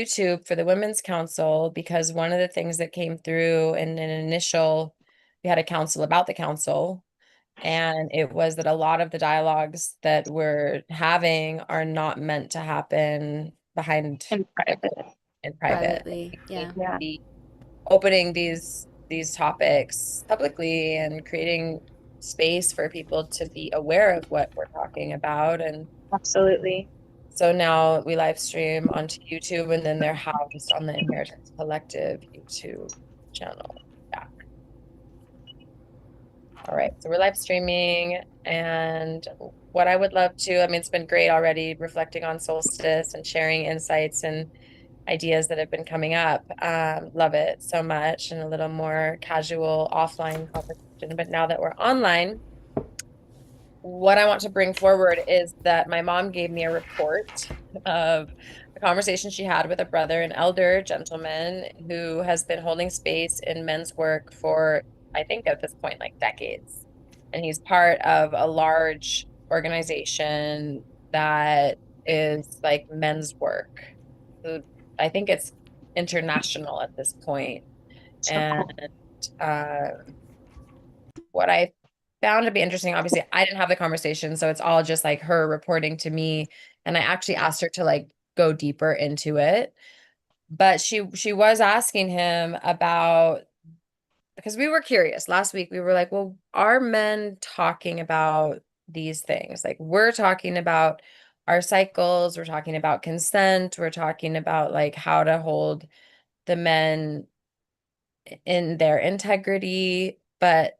YouTube for the Women's Council because one of the things that came through in an initial, we had a council about the council, and it was that a lot of the dialogues that we're having are not meant to happen behind In private. in private. Privately, We need yeah. to Yeah, be opening these topics publicly and creating space for people to be aware of what we're talking about. And absolutely. so now we live stream onto YouTube, and then they're housed on the Inheritance Collective YouTube channel. Yeah. All right. So we're live streaming. And what I would love to, I mean, it's been great already reflecting on solstice and sharing insights and ideas that have been coming up. Love it so much, and a little more casual offline conversation. But now that we're online, what I want to bring forward is that my mom gave me a report of a conversation she had with a brother, an elder gentleman who has been holding space in men's work for, I think at this point, like decades. And he's part of a large organization that is like men's work. So I think it's international at this point. So And cool. uh, what I found to be interesting, obviously, I didn't have the conversation, so it's all just like her reporting to me. And I actually asked her to like go deeper into it. But she was asking him about, because we were curious. Last week we were like, well, are men talking about these things? Like we're talking about our cycles, we're talking about consent, we're talking about like how to hold the men in their integrity, but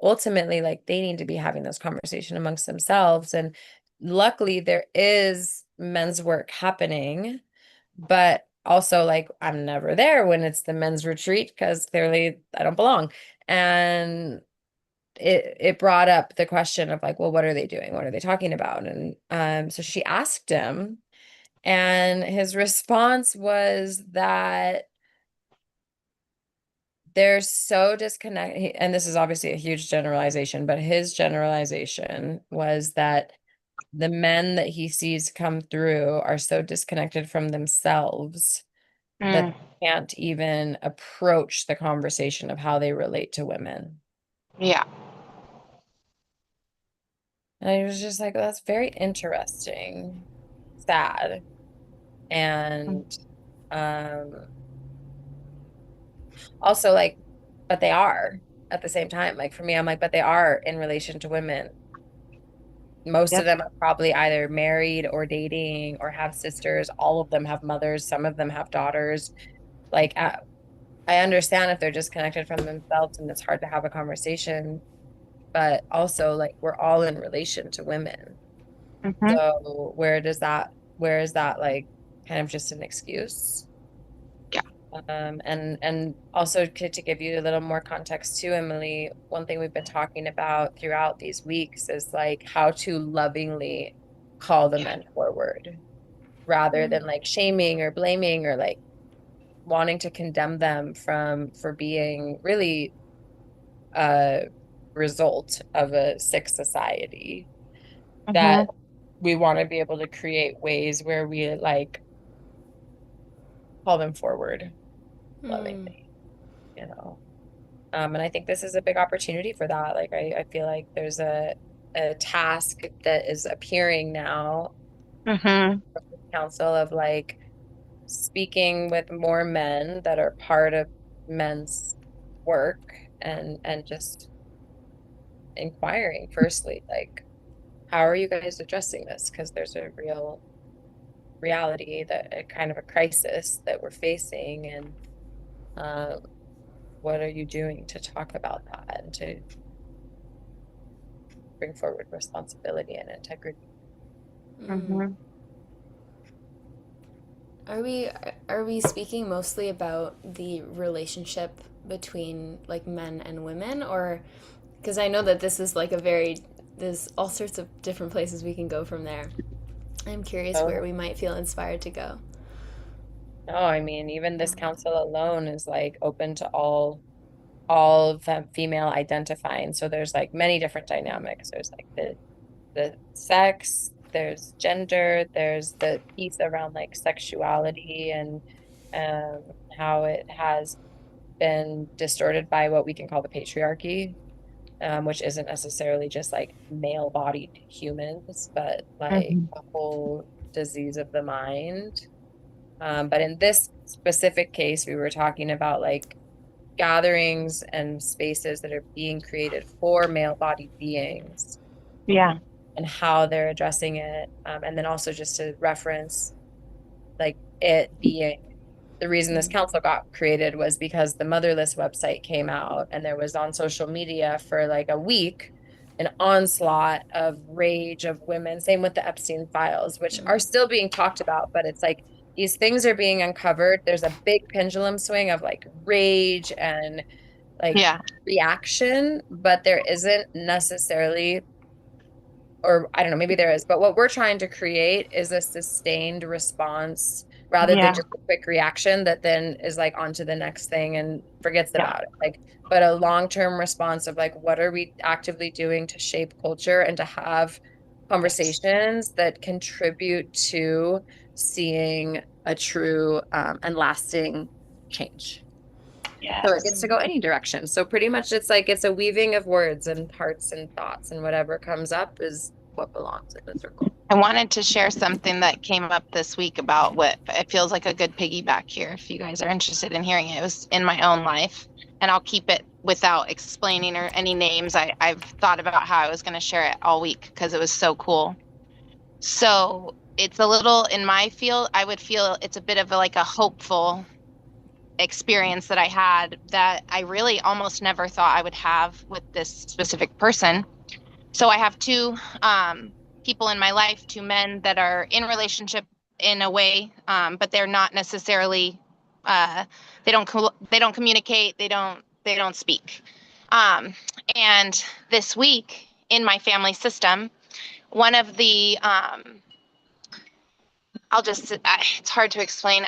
ultimately, like they need to be having this conversation amongst themselves. And luckily, there is men's work happening, but also like I'm never there when it's the men's retreat because clearly I don't belong. And it brought up the question of like, well, what are they doing? What are they talking about? And so she asked him, and his response was that they're so disconnected. And this is obviously a huge generalization, but his generalization was that the men that he sees come through are so disconnected from themselves that Mm, they can't even approach the conversation of how they relate to women. yeah. And I was just like, well, that's very interesting, sad. Mm, And um also like, but they are at the same time. Like for me, I'm like, but they are in relation to women. Most of yep. them are probably either married or dating or have sisters. All of them have mothers. Some of them have daughters. Like, I understand if they're disconnected from themselves and it's hard to have a conversation, but also, like, we're all in relation to women. Hmm. So, where is that, like, kind of just an excuse? Yeah. And also to give you a little more context too, Emily, one thing we've been talking about throughout these weeks is like how to lovingly call the men forward rather Mm. than like shaming or blaming or like wanting to condemn them for being really a result of a sick society. That Hmm. we want to be able to create ways where we like call them forward Mm. lovingly, you know. And I think this is a big opportunity for that. Like I feel like there's a task that is appearing now Hmm. from the council of like speaking with more men that are part of men's work, and just inquiring firstly, like, how are you guys addressing this? Because there's a real reality, that a kind of a crisis that we're facing, and um, what are you doing to talk about that and to bring forward responsibility and integrity? Mm. Hmm. Are we are we speaking mostly about the relationship between like men and women, or because I know that this is like a very there's all sorts of different places we can go from there. I'm curious where So, we might feel inspired to go. no, I mean, even this council alone is like open to all female identifying. So there's like many different dynamics. There's like the sex, there's gender, there's the piece around like sexuality and how it has been distorted by what we can call the patriarchy, which isn't necessarily just like male-bodied humans, but like Mhm. a whole disease of the mind. But in this specific case, we were talking about like gatherings and spaces that are being created for male-bodied beings Yeah. and how they're addressing it. And then also just to reference like it being the reason this council got created was because the Motherless website came out and there was on social media for like a week an onslaught of rage of women. Same with the Epstein files, which are still being talked about, but it's like these things are being uncovered. There's a big pendulum swing of like rage and like Yeah. reaction, but there isn't necessarily, or I don't know, maybe there is, but what we're trying to create is a sustained response rather than Yeah. just a quick reaction that then is like on to the next thing and forgets Yeah. about it. Like, but a long-term response of like, what are we actively doing to shape culture and to have conversations that contribute to seeing a true and lasting change. So it gets Yes. to go any direction. So pretty much it's like it's a weaving of words and hearts and thoughts, and whatever comes up is what belongs in the circle. I wanted to share something that came up this week about what it feels like a good piggyback here. If you guys are interested in hearing it, it was in my own life, and I'll keep it without explaining or any names. I've thought about how I was going to share it all week because it was so cool. So it's a little in my field, I would feel it's a bit of like a hopeful experience that I had that I really almost never thought I would have with this specific person. So I have two people in my life, two men that are in relationship in a way, but they're not necessarily. They don't communicate. They don't speak. And this week in my family system, one of the it's hard to explain.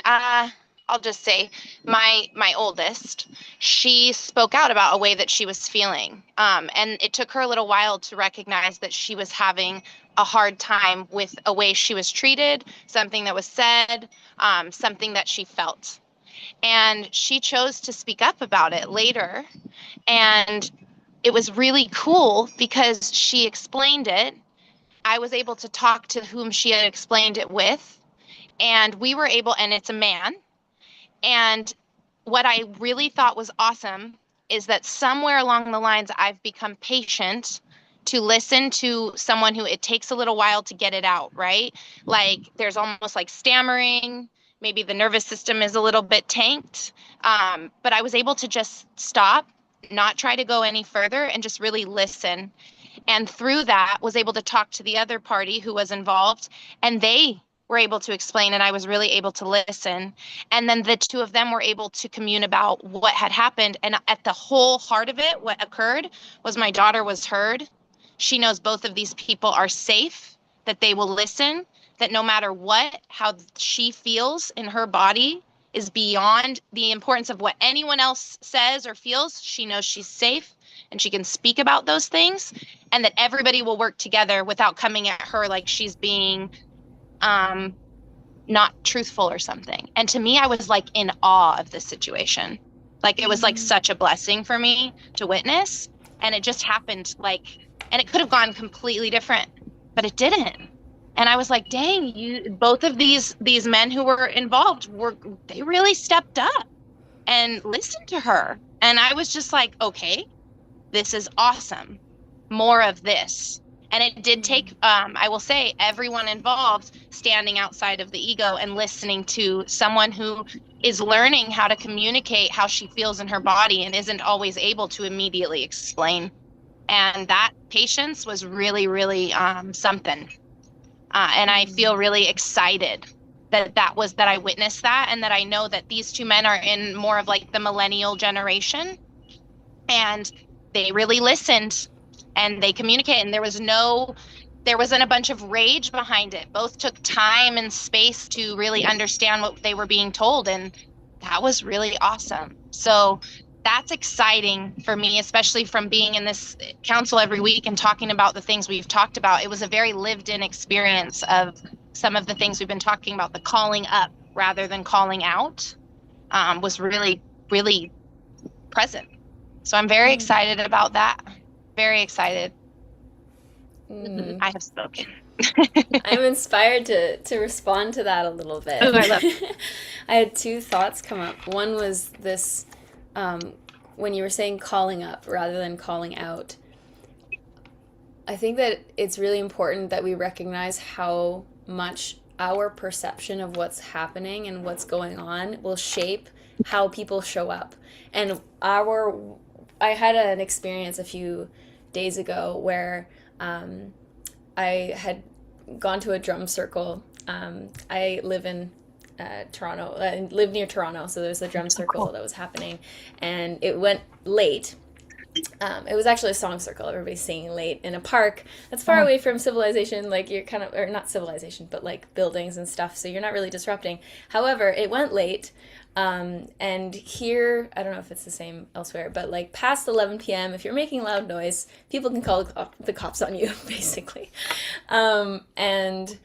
I'll just say my oldest, she spoke out about a way that she was feeling. And it took her a little while to recognize that she was having a hard time with a way she was treated, something that was said, something that she felt. And she chose to speak up about it later. And it was really cool because she explained it. I was able to talk to whom she had explained it with, and we were able, and it's a man. And what I really thought was awesome is that somewhere along the lines, I've become patient to listen to someone who it takes a little while to get it out, right? Like there's almost like stammering. Maybe the nervous system is a little bit tanked. But I was able to just stop, not try to go any further, and just really listen. And through that, was able to talk to the other party who was involved, and they were able to explain, and I was really able to listen. And then the two of them were able to commune about what had happened. And at the whole heart of it, what occurred was my daughter was heard. She knows both of these people are safe, that they will listen, that no matter what, how she feels in her body is beyond the importance of what anyone else says or feels. She knows she's safe and she can speak about those things, and that everybody will work together without coming at her like she's being not truthful or something. And to me, I was like in awe of this situation. Like it was like such a blessing for me to witness. And it just happened like, and it could have gone completely different, but it didn't. And I was like, dang, both of these men who were involved they really stepped up and listened to her. And I was just like, okay, this is awesome. More of this. And it did take, I will say, everyone involved standing outside of the ego and listening to someone who is learning how to communicate how she feels in her body and isn't always able to immediately explain. And that patience was really, really something. And I feel really excited that I witnessed that, and that I know that these two men are in more of like the millennial generation, and they really listened and they communicated, and there wasn't a bunch of rage behind it. Both took time and space to really understand what they were being told, and that was really awesome. So that's exciting for me, especially from being in this council every week and talking about the things we've talked about. It was a very lived in experience of some of the things we've been talking about, the calling up rather than calling out. was really, really present. So I'm very excited about that. Very excited. I have spoken. I'm inspired to respond to that a little bit. Oh, I love I had two thoughts come up. One was this, when you were saying calling up rather than calling out. I think that it's really important that we recognize how much our perception of what's happening and what's going on will shape how people show up. And I had an experience a few days ago where I had gone to a drum circle. I live in Toronto, I live near Toronto, so there's a drum circle that was happening, and it went late. It was actually a song circle. Everybody's singing late in a park that's far away from civilization, like you're kind of, or not civilization, but like buildings and stuff, so you're not really disrupting. However, it went late, and here, I don't know if it's the same elsewhere, but like past 11 p.m., if you're making loud noise, people can call the cops on you, basically. And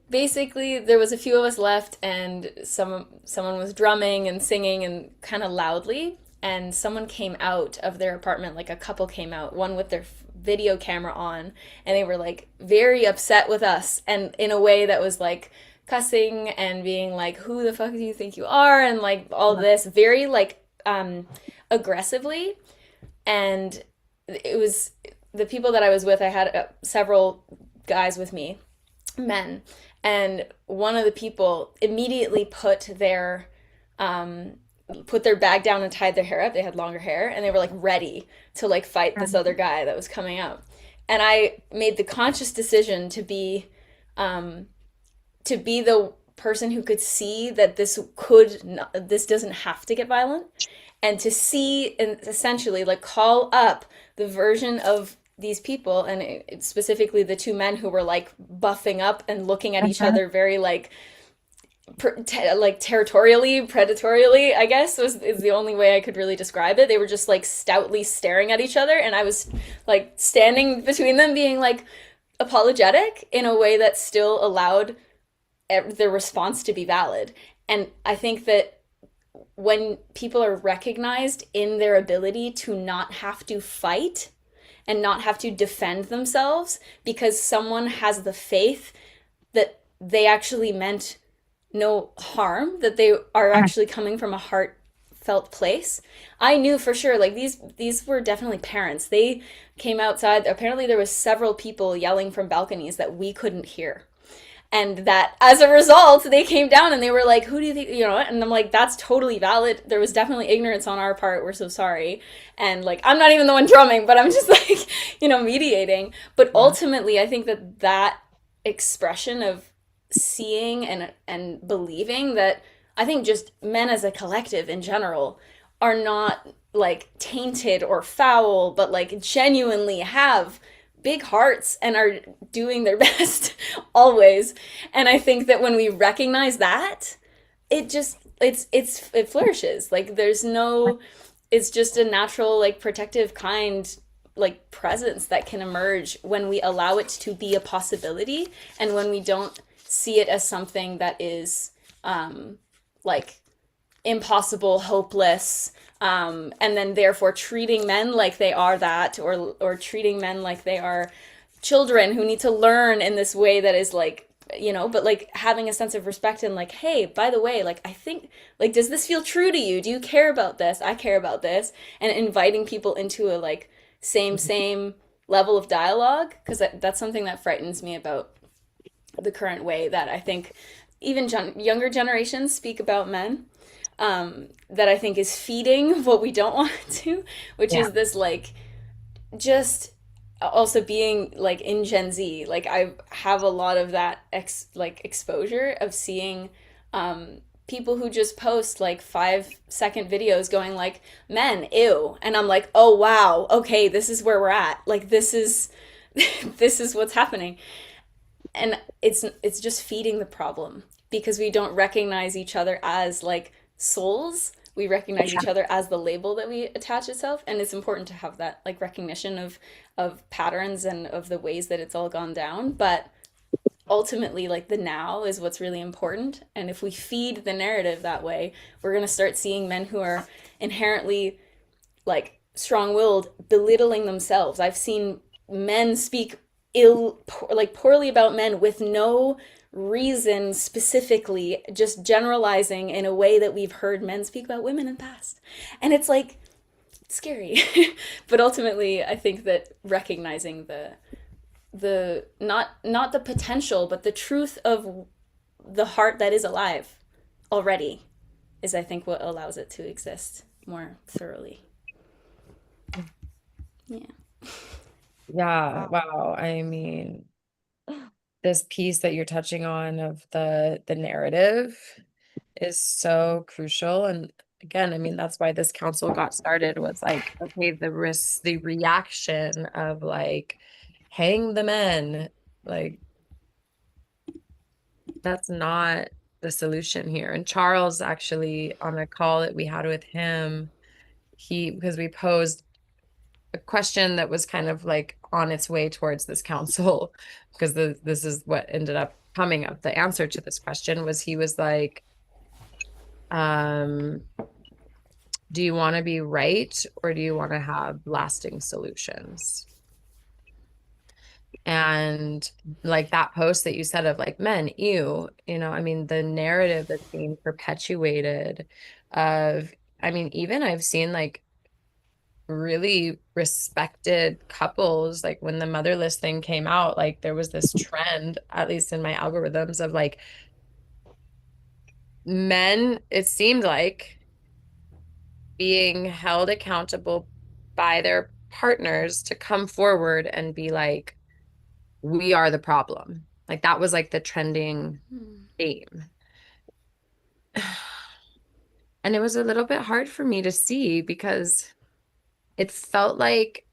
basically, there was a few of us left, and someone was drumming and singing and kind of loudly, and someone came out of their apartment, like a couple came out, one with their video camera on, and they were like very upset with us, and in a way that was like cussing and being like, who the fuck do you think you are, and like all this very like aggressively. And it was the people that I was with, I had several guys with me, men, and one of the people immediately put their bag down and tied their hair up. They had longer hair, and they were like ready to like fight this other guy that was coming out. And I made the conscious decision to be the person who could see that this doesn't have to get violent, and to see and essentially like call up the version of these people, and specifically the two men who were like buffing up and looking at each other very like territorially, predatorially, I guess is the only way I could really describe it. They were just like stoutly staring at each other, and I was like standing between them being like apologetic in a way that still allowed their response to be valid. And I think that when people are recognized in their ability to not have to fight and not have to defend themselves because someone has the faith that they actually meant no harm, that they are actually coming from a heartfelt place. I knew for sure, like these were definitely parents. They came outside. Apparently there was several people yelling from balconies that we couldn't hear. And that as a result, they came down and they were like, who do you think, and I'm like, that's totally valid. There was definitely ignorance on our part. We're so sorry. And like, I'm not even the one drumming, but I'm just like, mediating. But ultimately, I think that expression of seeing and believing that, I think just men as a collective in general are not like tainted or foul, but like genuinely have big hearts and are doing their best always. And I think that when we recognize that, it flourishes. Like it's just a natural, like protective kind, like presence that can emerge when we allow it to be a possibility, and when we don't see it as something that is like impossible, hopeless, and then therefore treating men like they are that, or treating men like they are children who need to learn in this way that is like, but like having a sense of respect and like, hey, by the way, like I think, like, does this feel true to you? Do you care about this? I care about this. And inviting people into a like same level of dialogue, because that's something that frightens me about the current way that I think even younger generations speak about men, that I think is feeding what we don't want to, which is this like, just also being like in Gen Z, like I have a lot of that exposure of seeing people who just post like 5-second videos going like, men, ew, and I'm like, oh wow, okay, this is where we're at, like this is this is what's happening. And it's just feeding the problem, because we don't recognize each other as like souls. We recognize each other as the label that we attach itself, and it's important to have that like recognition of patterns and of the ways that it's all gone down. But ultimately like the now is what's really important. And if we feed the narrative that way, we're going to start seeing men who are inherently like strong-willed belittling themselves. I've seen men speak like poorly about men with no reason specifically, just generalizing in a way that we've heard men speak about women in the past. And it's like scary. But ultimately, I think that recognizing the not the potential, but the truth of the heart that is alive already is, I think, what allows it to exist more thoroughly. Yeah. Yeah, wow. I mean, this piece that you're touching on of the narrative is so crucial. And again, I mean, that's why this council got started, was like, okay, the reaction of like, hang the men, like, that's not the solution here. And Charles, actually, on a call that we had with him, because we posed a question that was kind of like on its way towards this council, because this is what ended up coming up. The answer to this question was, he was like, do you want to be right, or do you want to have lasting solutions? And like that post that you said of like, men, I mean, the narrative that's being perpetuated of, I mean, even I've seen like really respected couples, like when the motherless thing came out, like there was this trend, at least in my algorithms, of like men, it seemed like, being held accountable by their partners to come forward and be like, we are the problem. Like that was like the trending theme. And it was a little bit hard for me to see, because it felt like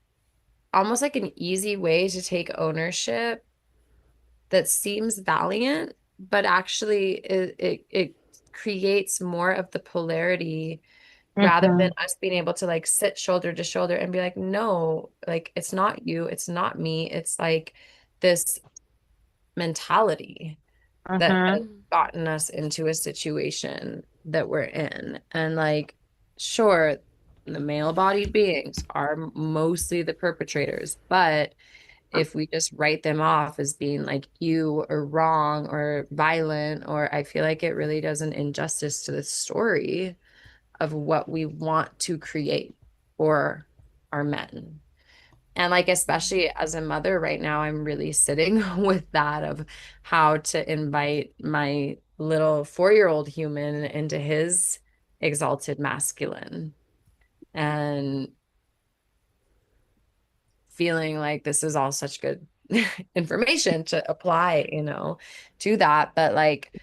almost like an easy way to take ownership that seems valiant, but actually it creates more of the polarity, rather than us being able to like sit shoulder to shoulder and be like, no, like it's not you, it's not me, it's like this mentality that has gotten us into a situation that we're in. And like, sure, the male-bodied beings are mostly the perpetrators, but if we just write them off as being like you or wrong or violent, or I feel like it really does an injustice to the story of what we want to create for our men. And like, especially as a mother right now, I'm really sitting with that of how to invite my little 4-year-old human into his exalted masculine, and feeling like this is all such good information to apply, to that. But like,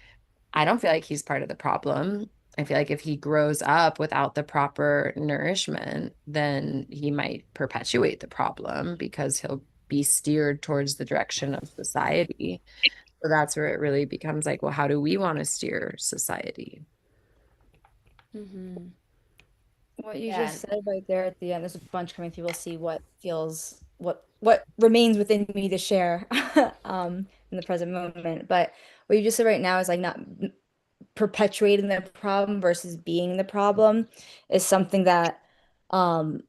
I don't feel like he's part of the problem. I feel like if he grows up without the proper nourishment, then he might perpetuate the problem, because he'll be steered towards the direction of society. So that's where it really becomes like, well, how do we want to steer society? Mm-hmm. What you Yeah. just said right there at the end, there's a bunch coming through. We'll see what remains within me to share in the present moment. But what you just said right now is like not perpetuating the problem versus being the problem is something that um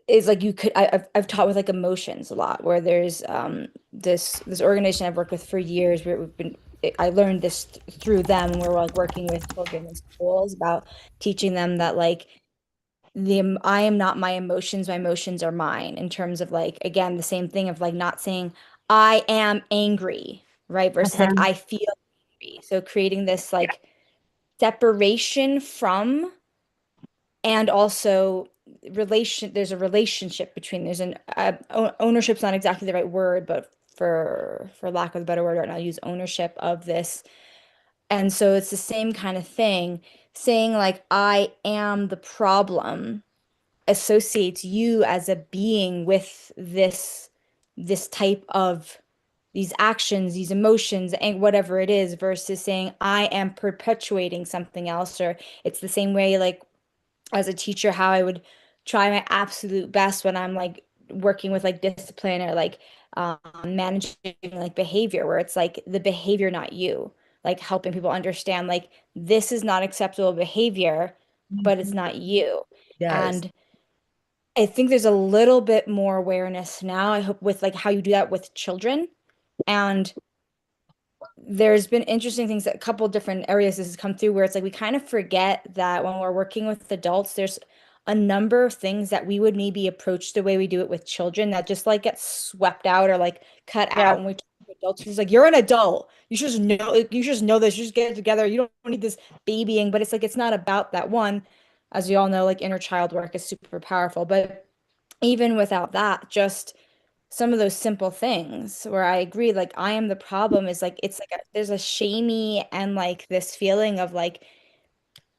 is like I've taught with like emotions a lot, where there's this organization I've worked with for years, where I learned this through them, where we're like working with children in schools about teaching them that like I am not my emotions are mine, in terms of like, again, the same thing of like not saying I am angry, right? Versus like I feel angry. So creating this like separation from, and also there's a relationship between, there's an ownership's not exactly the right word, but for lack of a better word right now, I'll use ownership of this. And so it's the same kind of thing, saying like I am the problem associates you as a being with this type of these actions, these emotions, and whatever it is, versus saying I am perpetuating something else. Or it's the same way, like as a teacher, how I would try my absolute best when I'm like working with like discipline, or like managing like behavior, where it's like the behavior, not you, like helping people understand like this is not acceptable behavior, but it's not you. Yes. And I think there's a little bit more awareness now, I hope, with like how you do that with children. And there's been interesting things that a couple different areas this has come through where it's like we kind of forget that when we're working with adults, there's a number of things that we would maybe approach the way we do it with children that just like get swept out or like cut Yeah. out when we talk to adults. It's like you're an adult. You should just know, like, you should just know this. You just get it together. You don't need this babying, but it's like it's not about that. One, as we all know, like inner child work is super powerful. But even without that, just some of those simple things where I agree, like I am the problem is like it's like there's a shamey and like this feeling of like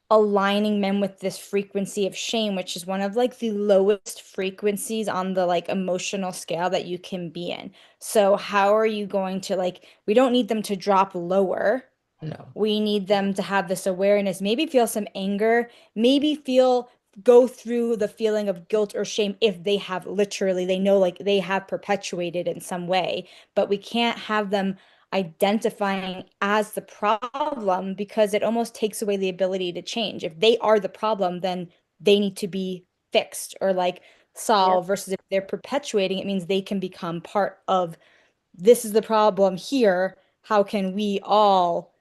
aligning men with this frequency of shame, which is one of like the lowest frequencies on the like emotional scale that you can be in. So how are you going to like, we don't need them to drop lower. No. We need them to have this awareness, maybe feel some anger, maybe go through the feeling of guilt or shame if they have literally, they know like they have perpetuated in some way, but we can't have them identifying as the problem because it almost takes away the ability to change. If they are the problem, then they need to be fixed or like solved versus if they're perpetuating, it means they can become part of this is the problem here. How can we all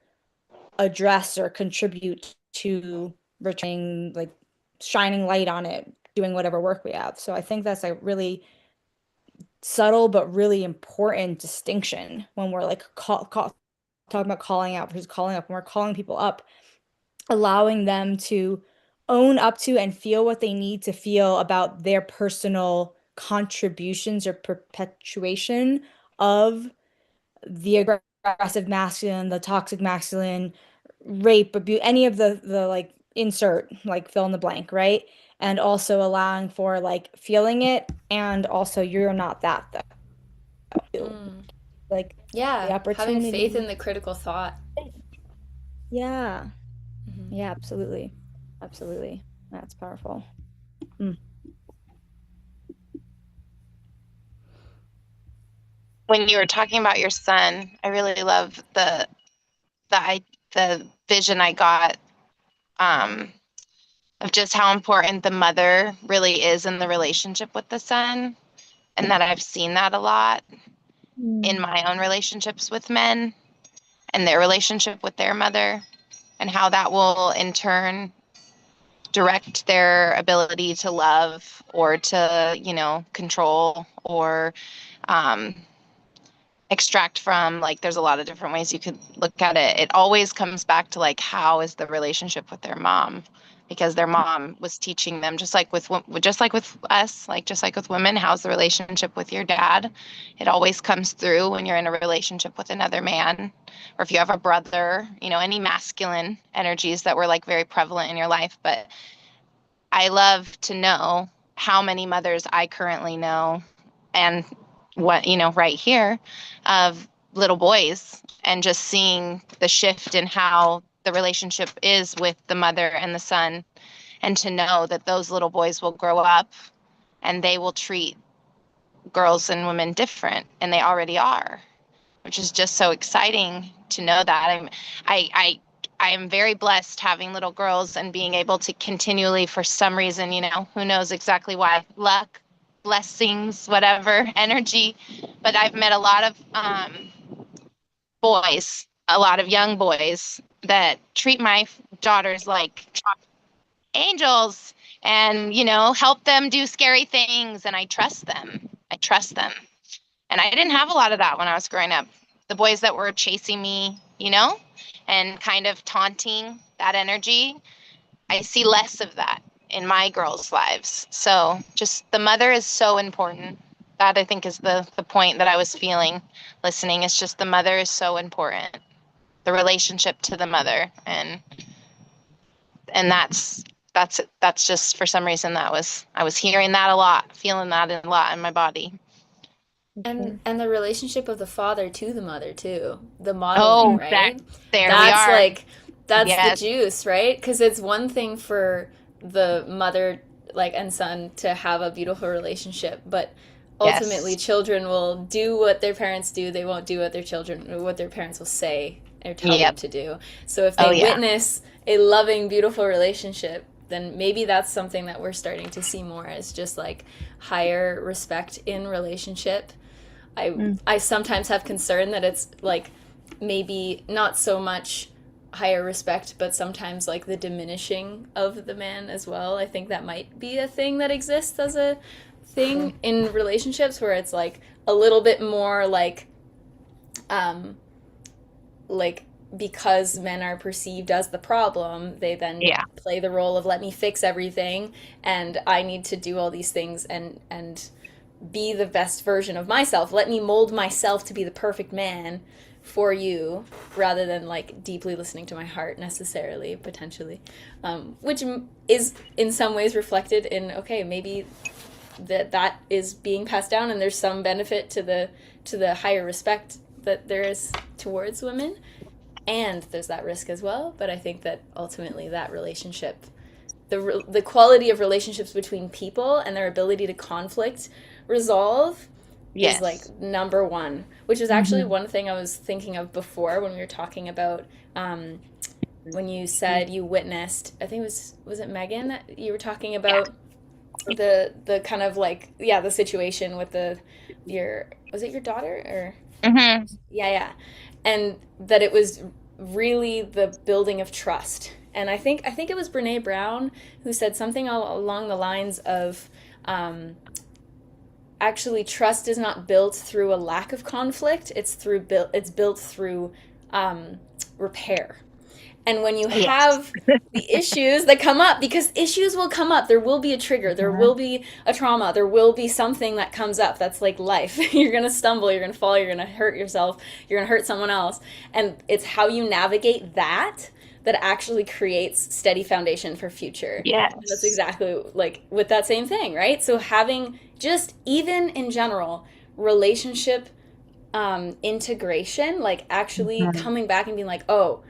address or contribute to returning, like shining light on it, doing whatever work we have? So I think that's a really subtle but really important distinction when we're like talking about calling out versus calling up. When we're calling people up, allowing them to own up to and feel what they need to feel about their personal contributions or perpetuation of the aggressive masculine, the toxic masculine, rape, abuse, any of the like insert like fill in the blank, right? And also allowing for like feeling it and also you're not that though. Like the Yeah, having faith opportunity. in the critical thought. Yeah. Mhm. Yeah, absolutely. Absolutely. That's powerful. When you were talking about your son, I really love the vision I got of just how important the mother really is in the relationship with the son, and that I've seen that a lot in my own relationships with men and their relationship with their mother, and how that will in turn direct their ability to love or to, control or um, extract from. Like, there's a lot of different ways you could look at it. It always comes back to like, how is the relationship with their mom? Because their mom was teaching them, just like with us, like just like with women, how's the relationship with your dad? It always comes through when you're in a relationship with another man, or if you have a brother, any masculine energies that were like very prevalent in your life. But I love to know how many mothers I currently know, and what, right here, of little boys, and just seeing the shift in how the relationship is with the mother and the son, and to know that those little boys will grow up and they will treat girls and women different, and they already are, which is just so exciting to know that. I am very blessed having little girls and being able to continually, for some reason, who knows exactly why, luck, blessings, whatever, energy. But I've met a lot of boys, a lot of young boys that treat my daughters like angels, and, help them do scary things. And I trust them. I trust them. And I didn't have a lot of that when I was growing up. The boys that were chasing me, and kind of taunting, that energy, I see less of that in my girls' lives. So just the mother is so important. That, I think, is the point that I was feeling listening. It's just the mother is so important. The relationship to the mother, and that's just, for some reason, I was hearing that a lot, feeling that a lot in my body. And the relationship of the father to the mother too. The Oh, modeling, right? there we That's are. like that's Yes. the juice, right? Because it's one thing for the mother like and son to have a beautiful relationship, but ultimately Yes. children will do what their parents do. They won't do what their parents will say or tell them Yep. to do. So if Oh they yeah. witness a loving, beautiful relationship, then maybe that's something that we're starting to see more as just like higher respect in relationship. I sometimes have concern that it's like maybe not so much higher respect, but sometimes like the diminishing of the man as well. I think that might be a thing that exists as a thing in relationships where it's like a little bit more um like because men are perceived as the problem, they then Yeah. play the role of let me fix everything and I need to do all these things and be the best version of myself. Let me mold myself to be the perfect man for you rather than like deeply listening to my heart necessarily, potentially. Which is in some ways reflected in, okay, maybe that is being passed down and there's some benefit to the higher respect that there is towards women, and there's that risk as well. But I think that ultimately that relationship, the quality of relationships between people and their ability to conflict resolve is like Yes. number one, which is actually one thing I was thinking of before when we were talking about when you said you witnessed, I think was it Megan that you were talking Yeah. about the kind of like, yeah, the situation with your, was it your daughter or Hmm. yeah, and that it was really the building of trust. And I think it was Brene Brown who said something along the lines of, um, actually, trust is not built through a lack of conflict. It's built through repair. And when you Yes. have the issues that come up, because issues will come up, there will be a trigger, there will be a trauma, there will be something that comes up that's like life. You're going to stumble, you're going to fall, you're going to hurt yourself, you're going to hurt someone else. And it's how you navigate that that actually creates steady foundation for future. And that's Yes. exactly like with that same thing, right? So having just even in general relationship integration, like actually Mhm. coming back and being like, oh,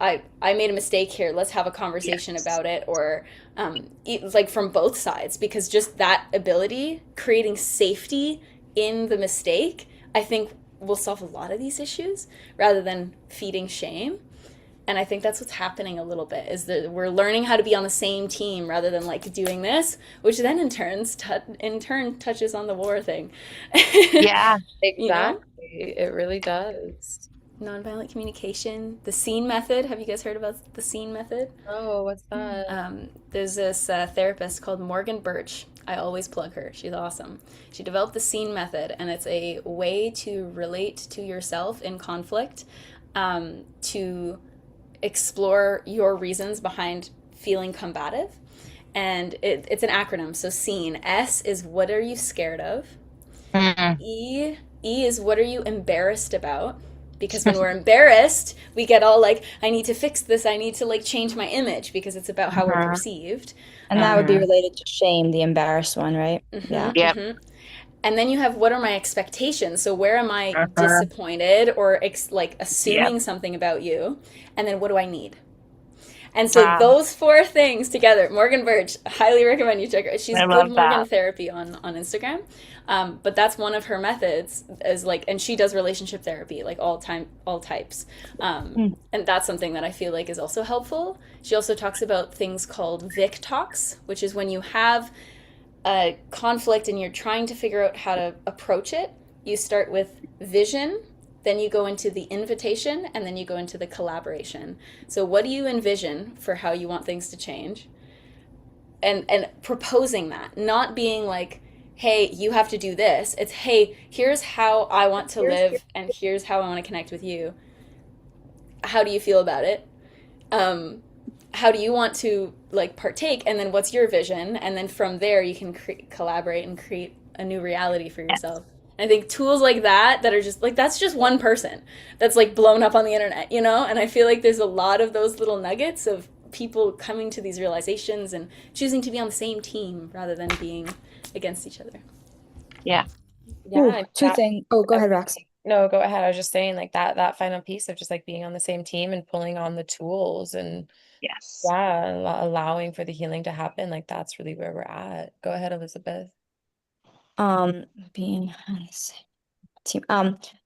I made a mistake here. Let's have a conversation Yes. about it, or like from both sides, because just that ability, creating safety in the mistake, I think will solve a lot of these issues rather than feeding shame. And I think that's what's happening a little bit is that we're learning how to be on the same team rather than like doing this, which then in turn touches on the war thing. Yeah. You know, Exactly. It really does. nonviolent communication, the scene method. Have you guys heard about the scene method? Oh, what's that? There's this therapist called Morgan Birch. I always plug her. She's awesome. She developed the scene method, and it's a way to relate to yourself in conflict, to explore your reasons behind feeling combative. And it's an acronym. So, scene. S is what are you scared of? Mm. E is what are you embarrassed about? Because when we're embarrassed, we get all like, I need to fix this. I need to like change my image because it's about how we're Mhm. perceived. And that would be Mhm. related to shame, the embarrassed one, right? Yeah. Yep. And then you have what are my expectations? So where am I Mhm. disappointed or like Yep. assuming something about you? And then what do I need? And so Wow. those four things together, Morgan Birch, highly recommend you check her. She's I Good love Morgan that. Therapy on Instagram. But that's one of her methods is like, and she does relationship therapy, like all types. Mm. And that's something that I feel like is also helpful. She also talks about things called Vic talks, which is when you have a conflict and you're trying to figure out how to approach it. You start with vision, then you go into the invitation, and then you go into the collaboration. So what do you envision for how you want things to change? And proposing that, not being like, hey, you have to do this. It's, hey, here's how I want to live and here's how I want to connect with you. How do you feel about it? Um, how do you want to like partake, and then what's your vision, and then from there you can collaborate and create a new reality for Yes. yourself. And I think tools like that are just like, that's just one person that's like blown up on the internet, and I feel like there's a lot of those little nuggets of people coming to these realizations and choosing to be on the same team rather than being against each other. Yeah. Ooh, Yeah, two things. Oh, go ahead, Rox. no, go ahead. I was just saying like that final piece of just like being on the same team and pulling on the tools and Yes. yeah, allowing for the healing to happen. Like that's really where we're at. Go ahead, Elizabeth. Being on the same team.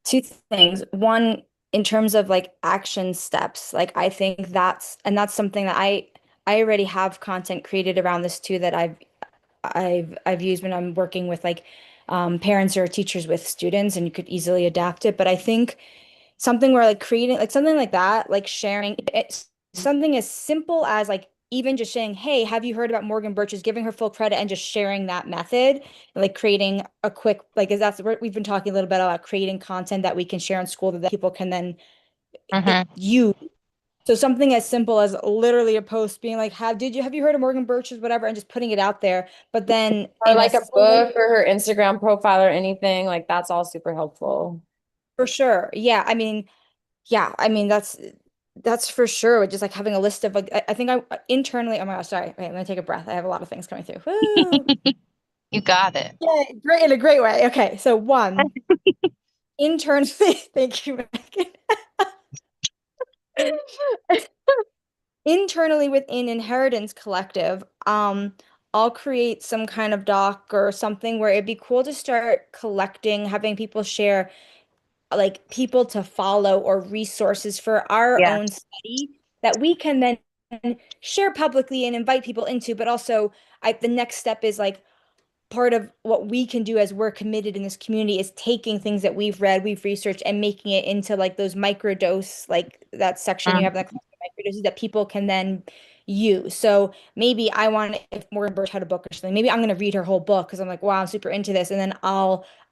Two things. One, in terms of like action steps, like I think that's something that I already have content created around this too that I've used when I'm working with like parents or teachers with students, and you could easily adapt it. But I think something where like creating like something like that, like sharing it, something as simple as like even just saying, hey, have you heard about Morgan Birch's, giving her full credit and just sharing that method, and like creating a quick, like, is that's we've been talking a little bit about creating content that we can share in school that people can then use. So something as simple as literally a post being like, have you heard of Morgan Birch's, whatever, and just putting it out there. But then Or in a like a book or her Instagram profile or anything, like that's all super helpful. for sure. Yeah, I mean that's for sure. Just like having a list of like I think I internally. Oh my gosh, sorry. Wait, I'm gonna take a breath. I have a lot of things coming through. Woo! You got it. Yeah, great in a great way. Okay, so one internally. Thank you, Megan. Internally within Inheritance Collective, I'll create some kind of doc or something where it'd be cool to start collecting, having people share like people to follow or resources for our Yeah. own study that we can then share publicly and invite people into. But also, the next step is like part of what we can do as we're committed in this community is taking things that we've read, we've researched, and making it into like those microdose, like that section you have in the microdoses that people can then use. So maybe I want, if Morgan Birch had a book or something, maybe I'm going to read her whole book because I'm like, wow, I'm super into this. And then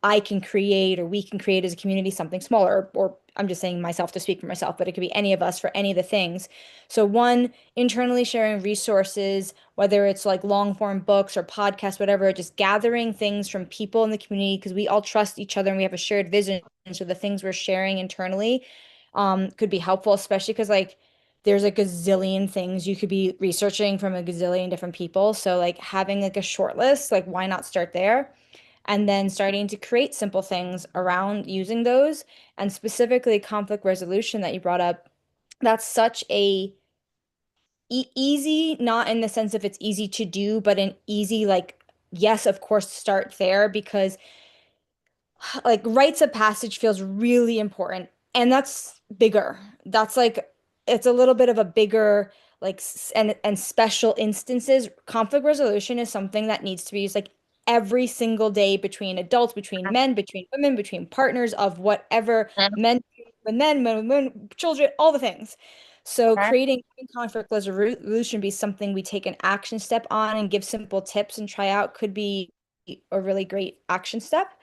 I can create, or we can create as a community something smaller, or I'm just saying myself to speak for myself, but it could be any of us for any of the things. So one, internally sharing resources, whether it's like long form books or podcasts, whatever, just gathering things from people in the community because we all trust each other and we have a shared vision. So the things we're sharing internally could be helpful, especially because like there's a gazillion things you could be researching from a gazillion different people. So like having like a short list, like why not start there? And then starting to create simple things around using those, and specifically conflict resolution that you brought up. That's such a easy, not in the sense of it's easy to do, but an easy, like, yes, of course, start there because like rites of passage feels really important. And that's bigger. That's like, it's a little bit of a bigger, like, and special instances. Conflict resolution is something that needs to be used like every single day between adults, between men, between women, between partners of whatever, men with men, men with women, children, all the things. So creating conflict resolution be something we take an action step on and give simple tips and try out could be a really great action step.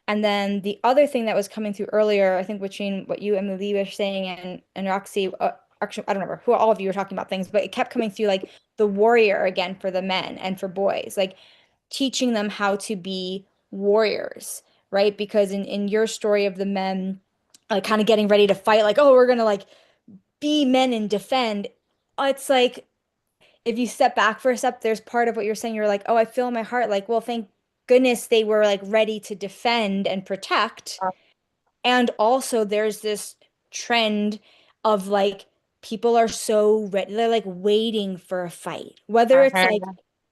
And then the other thing that was coming through earlier, I think between what you and Lee were saying and Roxy, actually, I don't remember who all of you were talking about things, but it kept coming through like the warrior again for the men and for boys, like teaching them how to be warriors, right? Because in your story of the men, like kind of getting ready to fight, like, oh, we're gonna like be men and defend. It's like if you step back for a step, there's part of what you're saying. You're like, oh, I feel in my heart, like, well, thank goodness they were like ready to defend and protect. And also, there's this trend of like people are so ready, they're like waiting for a fight. Whether it's like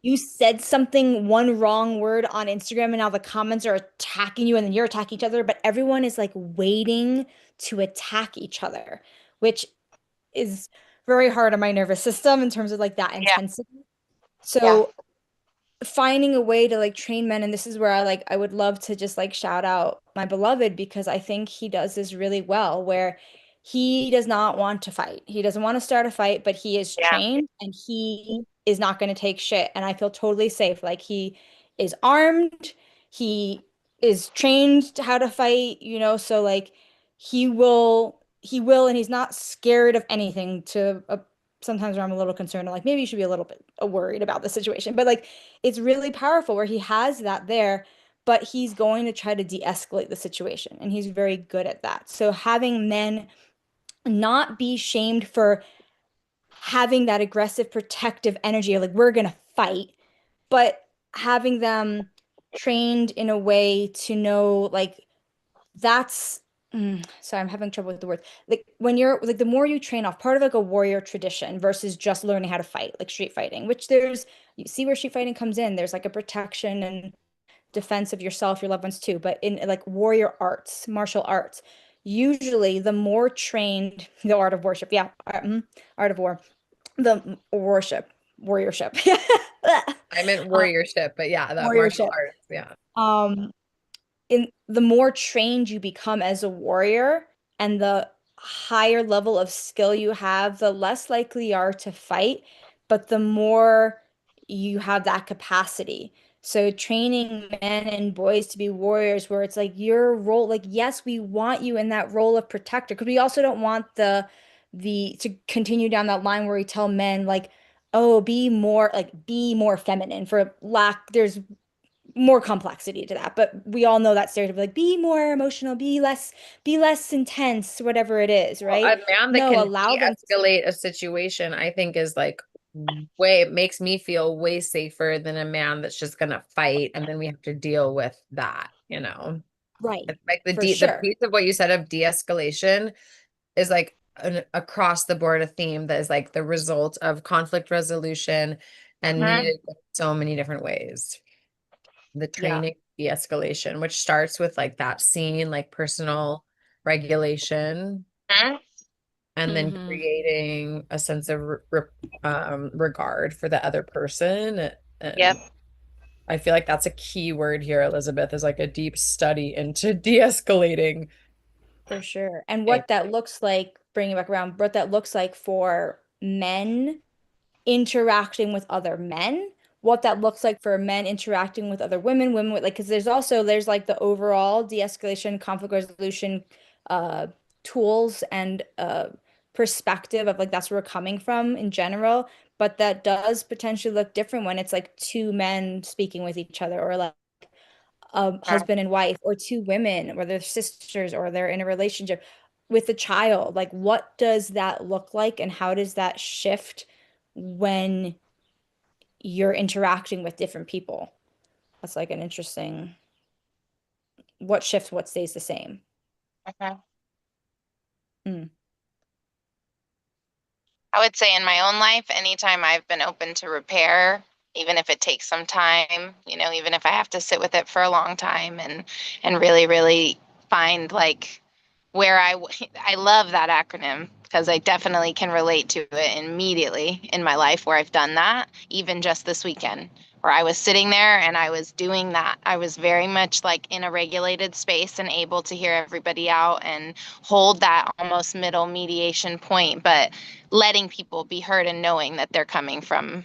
you said something, one wrong word on Instagram, and now the comments are attacking you and then you're attacking each other, but everyone is like waiting to attack each other, which is very hard on my nervous system in terms of like that Yeah. intensity. So finding a way to like train men, and this is where I would love to just like shout out my beloved because I think he does this really well where he does not want to fight. He doesn't want to start a fight, but he is trained and he is not going to take shit. And I feel totally safe. Like he is armed, he is trained how to fight, so like he will, and he's not scared of anything to sometimes where I'm a little concerned, I'm like, maybe you should be a little bit worried about the situation. But like, it's really powerful where he has that there, but he's going to try to de-escalate the situation. And he's very good at that. So having men not be shamed for having that aggressive, protective energy, or like, we're going to fight, but having them trained in a way to know, like, that's sorry, I'm having trouble with the word. Like when you're like the more you train off part of like a warrior tradition versus just learning how to fight, like street fighting, which you see where street fighting comes in. There's like a protection and defense of yourself, your loved ones too, but in like warrior arts, martial arts, usually the more trained, the art of worship, yeah, art of war, the warriorship, I meant uh, warriorship, but yeah, the martial warriorship. arts. Yeah. Um, in the more trained you become as a warrior and the higher level of skill you have, the less likely you are to fight, but the more you have that capacity. So training men and boys to be warriors where it's like your role, like yes, we want you in that role of protector, because we also don't want the to continue down that line where we tell men like, oh, be more feminine for lack, there's more complexity to that, but we all know that stereotype like be more emotional, be less intense, whatever it is, Well, right? a man that No, can allow them to. de-escalate a situation, I think is like way, it makes me feel way safer than a man that's just gonna fight and then we have to deal with that, you know? Right, It's like for the sure. piece of what you said of de-escalation is like an across the board a theme that is like the result of conflict resolution and Mhm. needed in so many different ways. The Yeah, training de-escalation, which starts with like that scene, like personal regulation, Mhm. and then Mm-hmm. creating a sense of regard for the other person. Yep. And I feel like that's a key word here, Elizabeth, is like a deep study into de-escalating. for sure. And Okay. what that looks like, bringing it back around, what that looks like for men interacting with other men, what that looks like for men interacting with other women, women with like, because there's like the overall de-escalation, conflict resolution uh tools and perspective of like that's where we're coming from in general, but that does potentially look different when it's like two men speaking with each other, or like a husband and wife, or two women, or they're sisters, or they're in a relationship with a child. Like, what does that look like, and how does that shift when you're interacting with different people? That's like an interesting, what shifts, what stays the same. Mhm. Mm. I would say in my own life, anytime I've been open to repair, even if it takes some time, even if I have to sit with it for a long time and really, really find like where I love that acronym because I definitely can relate to it immediately in my life where I've done that, even just this weekend, where I was sitting there and I was doing that. I was very much like in a regulated space and able to hear everybody out and hold that almost middle mediation point, but letting people be heard and knowing that they're coming from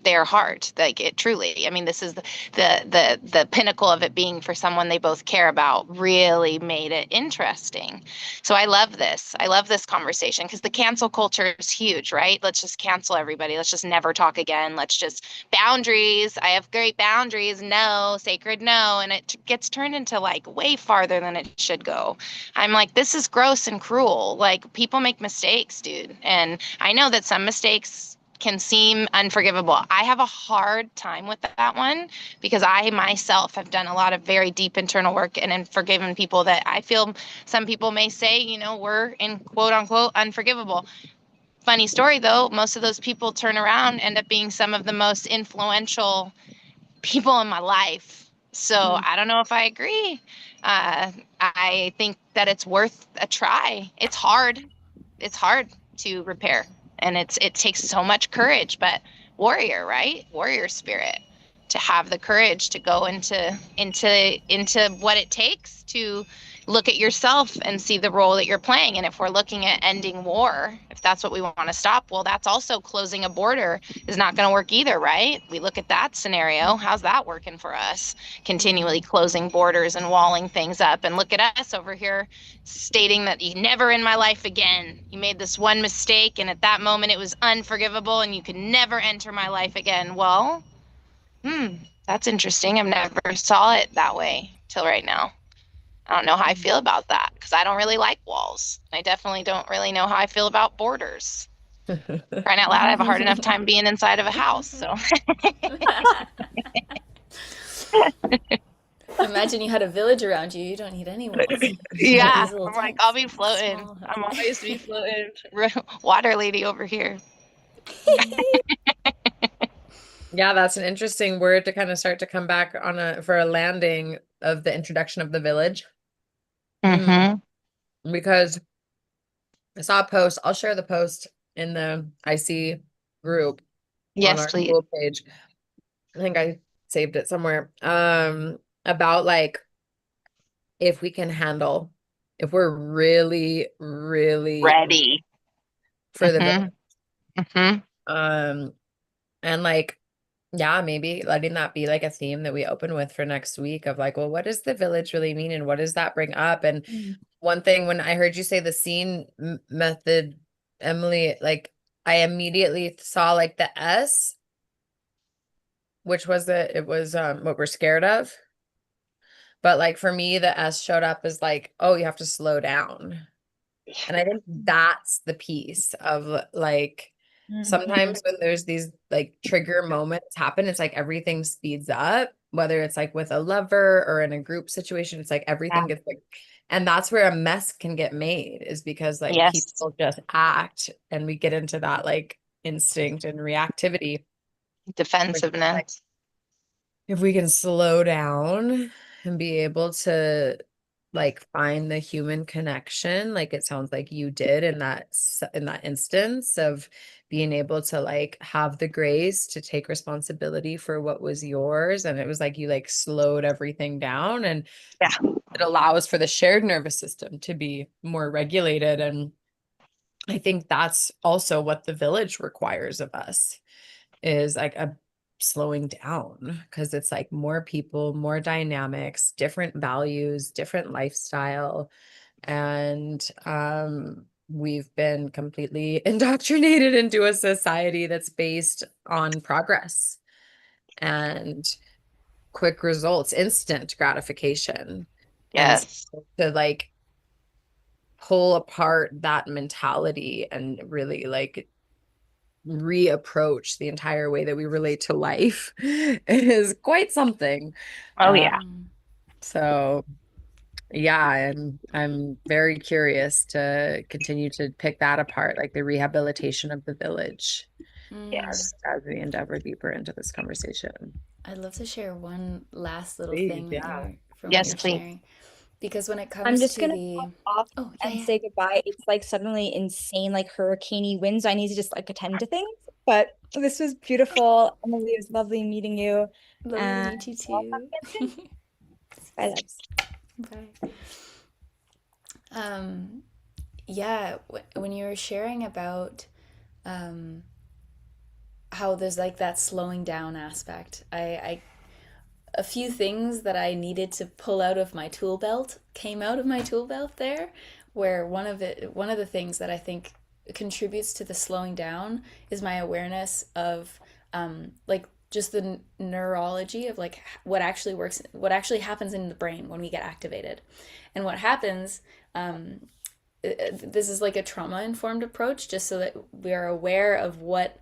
their heart, like it truly, I mean, this is the pinnacle of it being for someone they both care about, really made it interesting. So I love this conversation because the cancel culture is huge, right? Let's just cancel everybody, let's just never talk again, let's just boundaries, I have great boundaries, no, sacred no, and it gets turned into like way farther than it should go. I'm like, this is gross and cruel. Like, people make mistakes, dude, and I know that some mistakes can seem unforgivable. I have a hard time with that one because I myself have done a lot of very deep internal work and forgiven people that I feel some people may say, were in quote unquote unforgivable. Funny story though, most of those people turn around, end up being some of the most influential people in my life. So I don't know if I agree. I think that it's worth a try. It's hard. It's hard to repair, and it takes so much courage, but warrior, right? Warrior spirit, to have the courage to go into what it takes to look at yourself and see the role that you're playing. And if we're looking at ending war, if that's what we want to stop, well, that's also closing a border is not going to work either, right? We look at that scenario. How's that working for us? Continually closing borders and walling things up. And look at us over here stating that you never in my life again. You made this one mistake, and at that moment it was unforgivable, and you could never enter my life again. Well, that's interesting. I've never saw it that way till right now. I don't know how I feel about that because I don't really like walls. I definitely don't really know how I feel about borders. Crying out loud, I have a hard enough time being inside of a house. So Imagine you had a village around you. You don't need any walls. yeah, These little I'm like, tents. I'll be floating. Small I'm houses. always be floating. Water lady over here. Yeah, that's an interesting word to kind of start to come back on for a landing of the introduction of the village. Mm-hmm. Because I saw a post, I'll share the post in the IC group on Yes, our please. school page. I think I saved it somewhere. About like if we can handle, if we're really, really Ready. for the Mm-hmm. village. Mm-hmm. And like, yeah, maybe letting that be like a theme that we open with for next week of like, well, what does the village really mean and what does that bring up? And one thing, when I heard you say the scene method, Emily, like I immediately saw like the S, which was it was what we're scared of. But like for me, the S showed up as like, oh, you have to slow down. And I think that's the piece of like sometimes when there's these like trigger moments happen, it's like everything speeds up, whether it's like with a lover or in a group situation, it's like everything gets like, and that's where a mess can get made, is because like Yes. people just act and we get into that like instinct and reactivity. Defensiveness. If we can slow down and be able to like find the human connection, like it sounds like you did in that instance of being able to like have the grace to take responsibility for what was yours, and it was like you like slowed everything down, and Yeah. it allows for the shared nervous system to be more regulated. And I think that's also what the village requires of us, is like a slowing down, because it's like more people, more dynamics, different values, different lifestyle. And we've been completely indoctrinated into a society that's based on progress and quick results, instant gratification. And Yes. so to like pull apart that mentality and really like reapproach the entire way that we relate to life is quite something. Oh yeah. So yeah, I'm very curious to continue to pick that apart, like the rehabilitation of the village, Yes. as we endeavor deeper into this conversation. I'd love to share one last little Please, thing that yeah. from what Yes, you're please. sharing. Because when it I'm comes just to gonna the pop off oh yeah, and yeah. say goodbye. It's like suddenly insane, like hurricaney winds. I need to just like attend to things. But this was beautiful. Emily, it was lovely meeting you. Lovely to And meet you we'll talk too. again soon. Bye, loves. Bye. Um, yeah, when you were sharing about um, how there's like that slowing down aspect, I a few things that I needed to pull out of my tool belt came out of my tool belt there, where one of the things that I think contributes to the slowing down is my awareness of like just the neurology of like what actually works, what actually happens in the brain when we get activated, and what happens. This is like a trauma informed approach, just so that we are aware of what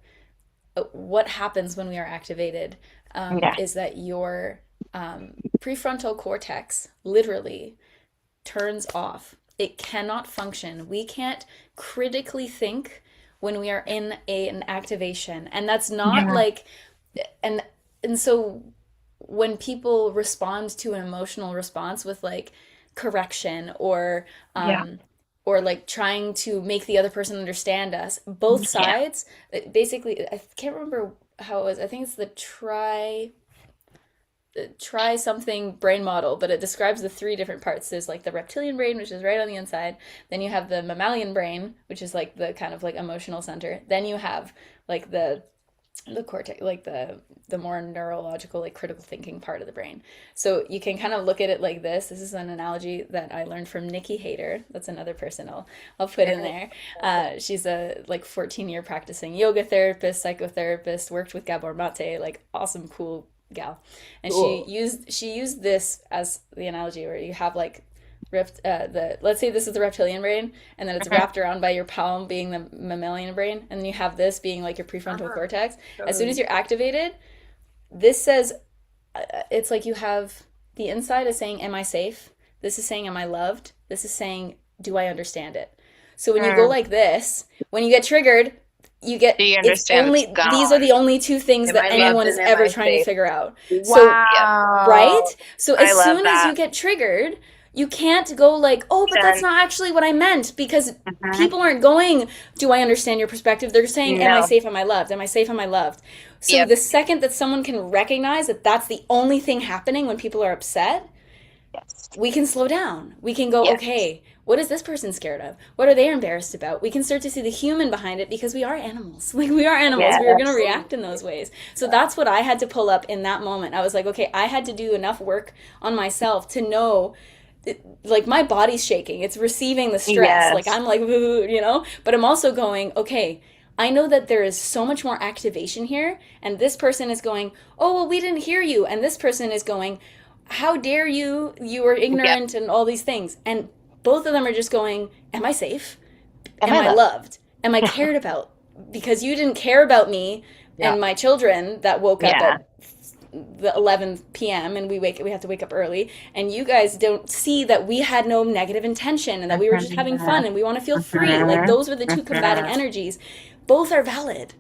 happens when we are activated. Yeah. Is that your prefrontal cortex literally turns off. It cannot function. We can't critically think when we are in an activation. And that's not Yeah. like, and so when people respond to an emotional response with like correction Yeah. or like trying to make the other person understand us, both Yeah. sides basically, I can't remember how it was. I think it's the try something brain model, but it describes the three different parts. There's like the reptilian brain, which is right on the inside. Then you have the mammalian brain, which is like the kind of like emotional center. Then you have like the cortex, like the more neurological, like critical thinking part of the brain. So you can kind of look at it like this. This is an analogy that I learned from Nikki Hayter. That's another person I'll put in there. She's a like 14-year practicing yoga therapist, psychotherapist, worked with Gabor Mate, like awesome, cool gal. And Cool. she used this as the analogy where you have like let's say this is the reptilian brain, and then it's wrapped around by your palm being the mammalian brain, and then you have this being like your prefrontal cortex. As soon as you're activated, this says it's like you have the inside is saying, am I safe? This is saying, am I loved? This is saying, do I understand it? So when you go like this, when you get triggered, you get, Do you it's understand? only, It's these are gone. the only two things Am that I anyone loved is and am ever I trying to safe? figure out. So, Wow. right? So I as love soon as that. you get triggered, you can't go like, oh, but that's Then- not actually what I meant, because Mhm. people aren't going, do I understand your perspective? They're saying, am I No. safe? Am I loved? Am I safe? Am I loved? So Yep. the second that someone can recognize that that's the only thing happening when people are upset, Yes. we can slow down. We can go, Yes. okay, what is this person scared of? What are they embarrassed about? We can start to see the human behind it, because we are animals. Like, we are animals. We are going to Yes. react in those ways. So that's what I had to pull up in that moment. I was like, okay, I had to do enough work on myself to know, like, my body's shaking. It's receiving the stress. Yes. Like, I'm like, you know, but I'm also going, okay, I know that there is so much more activation here. And this person is going, oh, well, we didn't hear you. And this person is going, how dare you? You are ignorant and all these things. And both of them are just going, am I safe? Am I loved? Am I cared about? Because you didn't care about me and my children that woke up Yeah. at the 11 p.m. and we have to wake up early, and you guys don't see that we had no negative intention and that we were just having fun and we want to feel free. Like, those were the two combating energies. Both are valid.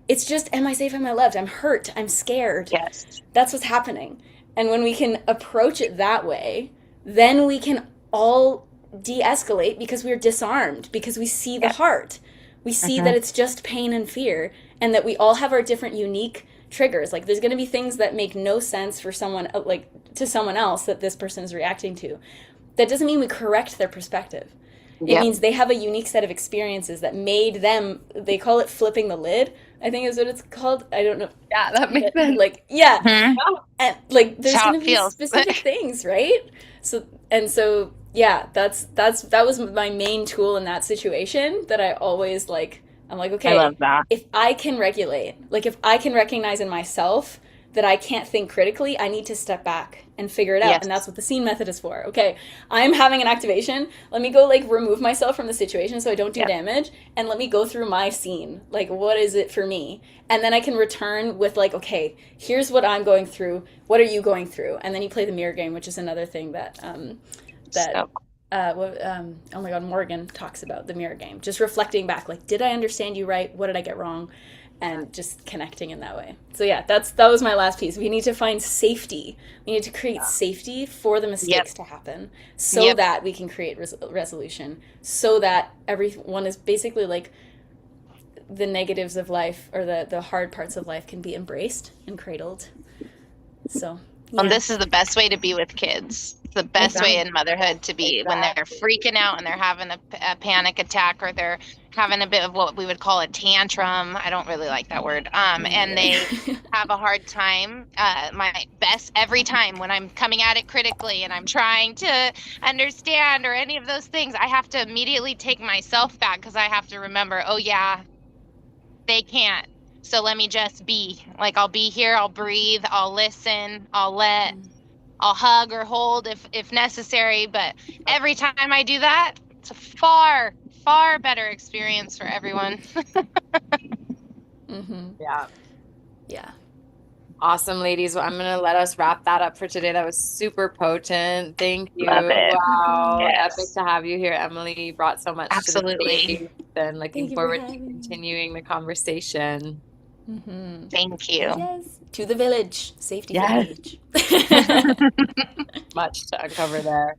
It's just, am I safe? Am I loved? I'm hurt. I'm scared. Yes. That's what's happening. And when we can approach it that way, then we can all de-escalate, because we're disarmed, because we see the heart. We see that it's just pain and fear, and that we all have our different unique triggers. Like, there's going to be things that make no sense for someone, like, to someone else, that this person is reacting to. That doesn't mean we correct their perspective. It Yep. means they have a unique set of experiences that made them, they call it flipping the lid, I think is what it's called. I don't know. Yeah, that makes sense. Like, yeah. Mhm. And like, there's That's how going it to be feels. specific things, right? So yeah, that was my main tool in that situation, that I always, like, I'm like, okay, I love that. if I can regulate, like, if I can recognize in myself that I can't think critically, I need to step back and figure it out. Yes. And that's what the scene method is for. Okay, I'm having an activation. Let me go, like, remove myself from the situation so I don't do Yep. damage, and let me go through my scene. Like, what is it for me? And then I can return with, like, okay, here's what I'm going through. What are you going through? And then you play the mirror game, which is another thing that So, oh my god, Morgan talks about the mirror game. Just reflecting back, like, did I understand you right? What did I get wrong? And just connecting in that way. So yeah, that was my last piece. We need to find safety. We need to create safety for the mistakes to happen, so that we can create resolution, so that everyone is basically, like, the negatives of life, or the hard parts of life, can be embraced and cradled. So yeah. and this is the best way to be with kids. It's the best way in motherhood to be when they're freaking out and they're having a panic attack, or they're having a bit of what we would call a tantrum. I don't really like that word. And they have a hard time. My best every time when I'm coming at it critically and I'm trying to understand or any of those things, I have to immediately take myself back, because I have to remember, oh yeah, they can't. So let me just be. Like, I'll be here, I'll breathe, I'll listen, I'll hug or hold if necessary. But every time I do that, it's a far, far better experience for everyone. Mm-hmm. Yeah. Awesome, ladies. Well, I'm going to let us wrap that up for today. That was super potent. Thank you. Love it. Wow. Yes. Epic to have you here, Emily. You brought so much to Absolutely. the space, and looking Thank you for forward to having me. continuing the conversation. Mm-hmm. Thank you. Yes. To the village. Safety Yes. village. Much to uncover there.